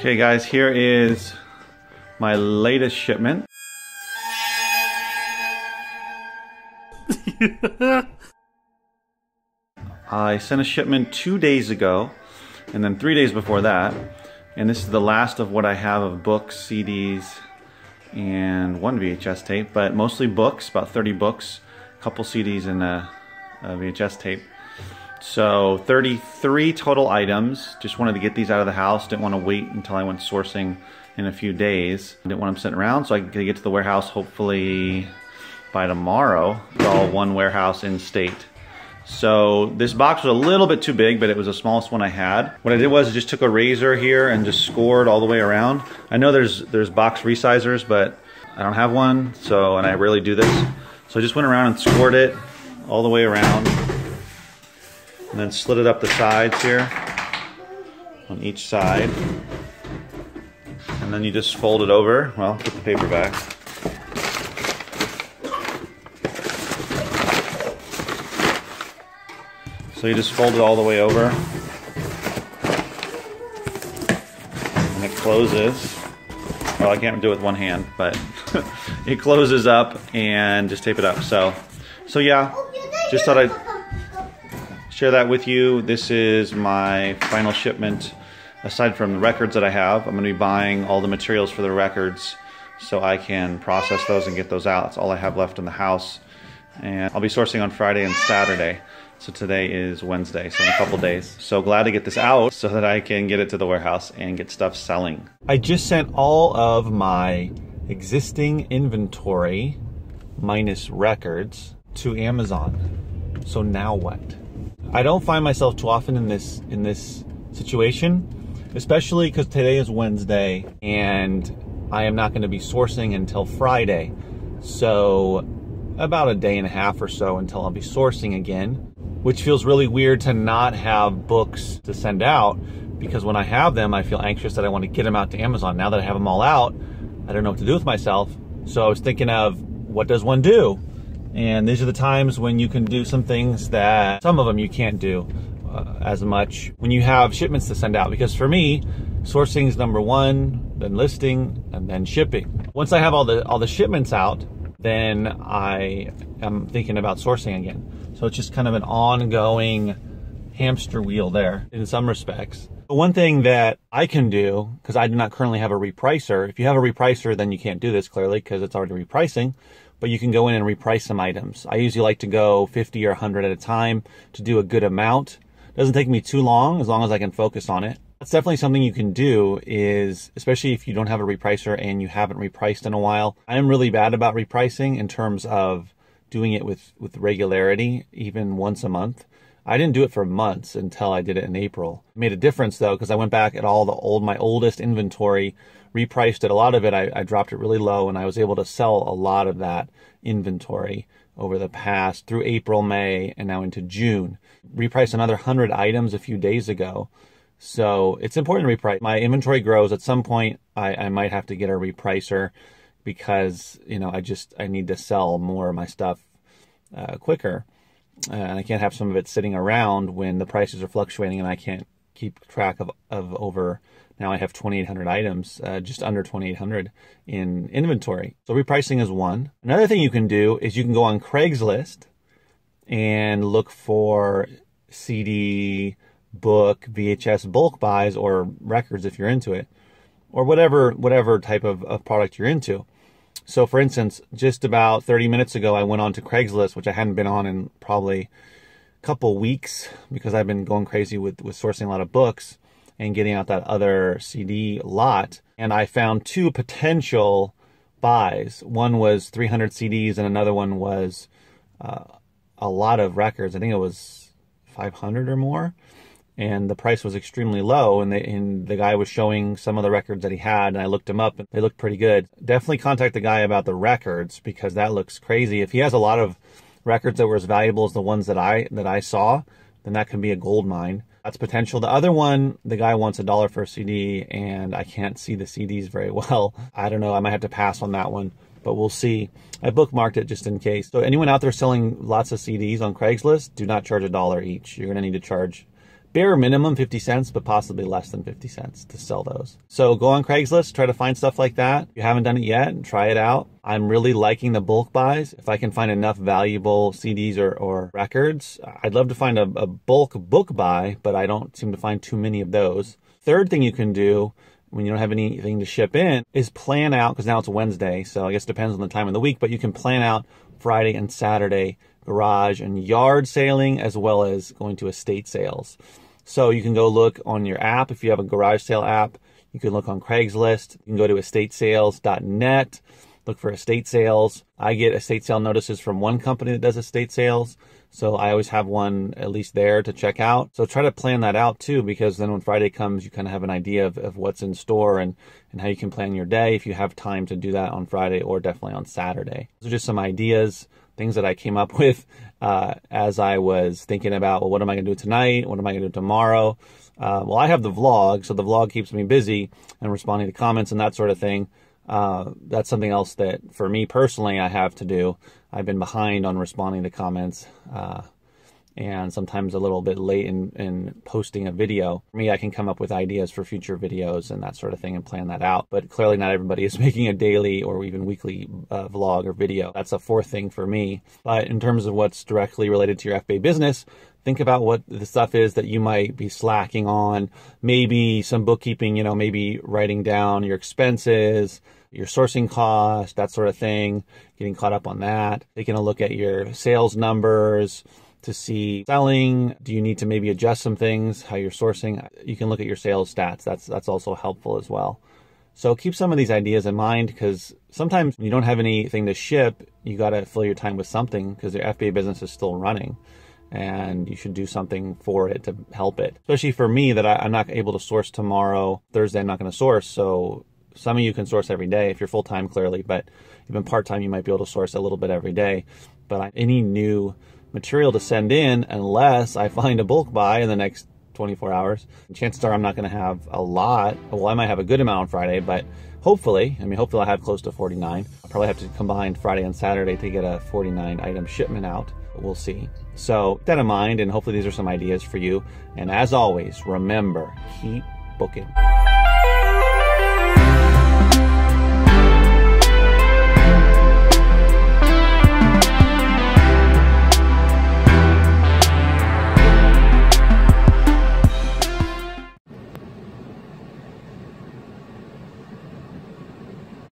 Okay guys, here is my latest shipment. I sent a shipment 2 days ago, and then 3 days before that. And this is the last of what I have of books, CDs, and one VHS tape, but mostly books, about 30 books, a couple CDs and a VHS tape. So 33 total items. Just wanted to get these out of the house. Didn't want to wait until I went sourcing in a few days. Didn't want them sitting around, so I could get to the warehouse hopefully by tomorrow. It's all one warehouse in state. So this box was a little bit too big, but it was the smallest one I had. What I did was I just took a razor here and just scored all the way around. I know there's box resizers, but I don't have one, so, and I rarely do this. So I just went around and scored it all the way around, and then slid it up the sides here on each side. And then you just fold it over. Well, put the paper back. So you just fold it all the way over. And it closes. Well, I can't do it with one hand, but it closes up, and just tape it up. So yeah, just thought I'd share that with you. This is my final shipment. Aside from the records that I have, I'm going to be buying all the materials for the records so I can process those and get those out. That's all I have left in the house. And I'll be sourcing on Friday and Saturday. So today is Wednesday, so in a couple days. So glad to get this out so that I can get it to the warehouse and get stuff selling. I just sent all of my existing inventory minus records to Amazon. So now what? I don't find myself too often in this situation, especially because today is Wednesday and I am not going to be sourcing until Friday. So about a day and a half or so until I'll be sourcing again, which feels really weird to not have books to send out, because when I have them, I feel anxious that I want to get them out to Amazon. Now that I have them all out, I don't know what to do with myself. So I was thinking of, what does one do? And these are the times when you can do some things that some of them you can't do as much when you have shipments to send out. Because for me, sourcing is number one, then listing, and then shipping. Once I have all the shipments out, then I am thinking about sourcing again. So it's just kind of an ongoing hamster wheel there in some respects. But one thing that I can do, because I do not currently have a repricer, if you have a repricer, then you can't do this clearly because it's already repricing, but you can go in and reprice some items. I usually like to go 50 or 100 at a time to do a good amount. It doesn't take me too long as I can focus on it. That's definitely something you can do, is especially if you don't have a repricer and you haven't repriced in a while. I am really bad about repricing in terms of doing it with regularity, even once a month. I didn't do it for months until I did it in April. It made a difference though, because I went back at all my oldest inventory, repriced it. A lot of it, I dropped it really low, and I was able to sell a lot of that inventory over the past, through April, May, and now into June. Repriced another 100 items a few days ago. So it's important to reprice. My inventory grows. At some point, I might have to get a repricer, because, you know, I need to sell more of my stuff quicker. And I can't have some of it sitting around when the prices are fluctuating and I can't keep track of over. Now I have 2,800 items, just under 2,800 in inventory. So repricing is one. Another thing you can do is you can go on Craigslist and look for CD, book, VHS bulk buys, or records if you're into it, or whatever type of product you're into. So for instance, just about 30 minutes ago, I went on to Craigslist, which I hadn't been on in probably a couple weeks because I've been going crazy with sourcing a lot of books and getting out that other CD lot. And I found two potential buys. One was 300 CDs and another one was a lot of records. I think it was 500 or more. And the price was extremely low, and the guy was showing some of the records that he had, and I looked them up, and they looked pretty good. Definitely contact the guy about the records, because that looks crazy. If he has a lot of records that were as valuable as the ones that I saw, then that can be a gold mine. That's potential. The other one, the guy wants $1 for a CD, and I can't see the CDs very well. I don't know, I might have to pass on that one, but we'll see. I bookmarked it just in case. So anyone out there selling lots of CDs on Craigslist, do not charge $1 each. You're gonna need to charge bare minimum 50 cents, but possibly less than 50 cents to sell those. So go on Craigslist, try to find stuff like that. If you haven't done it yet, try it out. I'm really liking the bulk buys. If I can find enough valuable CDs or records, I'd love to find a bulk book buy, but I don't seem to find too many of those. Third thing you can do when you don't have anything to ship in is plan out, because now it's Wednesday, so I guess it depends on the time of the week, but you can plan out Friday and Saturday garage and yard sailing, as well as going to estate sales. So you can go look on your app. If you have a garage sale app, you can look on Craigslist. You can go to estatesales.net, look for estate sales. I get estate sale notices from one company that does estate sales, so I always have one at least there to check out. So try to plan that out too, because then when Friday comes, you kind of have an idea of what's in store and how you can plan your day if you have time to do that on Friday or definitely on Saturday. Those are just some ideas, things that I came up with as I was thinking about, well, what am I going to do tonight? What am I going to do tomorrow? Well, I have the vlog, so the vlog keeps me busy and responding to comments and that sort of thing. That's something else that for me personally I have to do. I've been behind on responding to comments and sometimes a little bit late in posting a video. For me, I can come up with ideas for future videos and that sort of thing and plan that out. But clearly not everybody is making a daily or even weekly vlog or video. That's a fourth thing for me. But in terms of what's directly related to your FBA business, think about what the stuff is that you might be slacking on. Maybe some bookkeeping, maybe writing down your expenses, your sourcing cost, that sort of thing, getting caught up on that. Taking a look at your sales numbers to see selling. Do you need to maybe adjust some things, how you're sourcing? You can look at your sales stats. That's also helpful as well. So keep some of these ideas in mind, because sometimes when you don't have anything to ship, you got to fill your time with something because your FBA business is still running. And you should do something for it to help it. Especially for me, that I'm not able to source tomorrow. Thursday, I'm not going to source. So some of you can source every day if you're full-time, clearly. But even part-time, you might be able to source a little bit every day. But any new material to send in, unless I find a bulk buy in the next 24 hours, chances are I'm not going to have a lot. Well, I might have a good amount on Friday, but hopefully I have close to 49. I'll probably have to combine Friday and Saturday to get a 49 item shipment out. We'll see. So keep that in mind, and hopefully these are some ideas for you. And as always, remember, keep booking.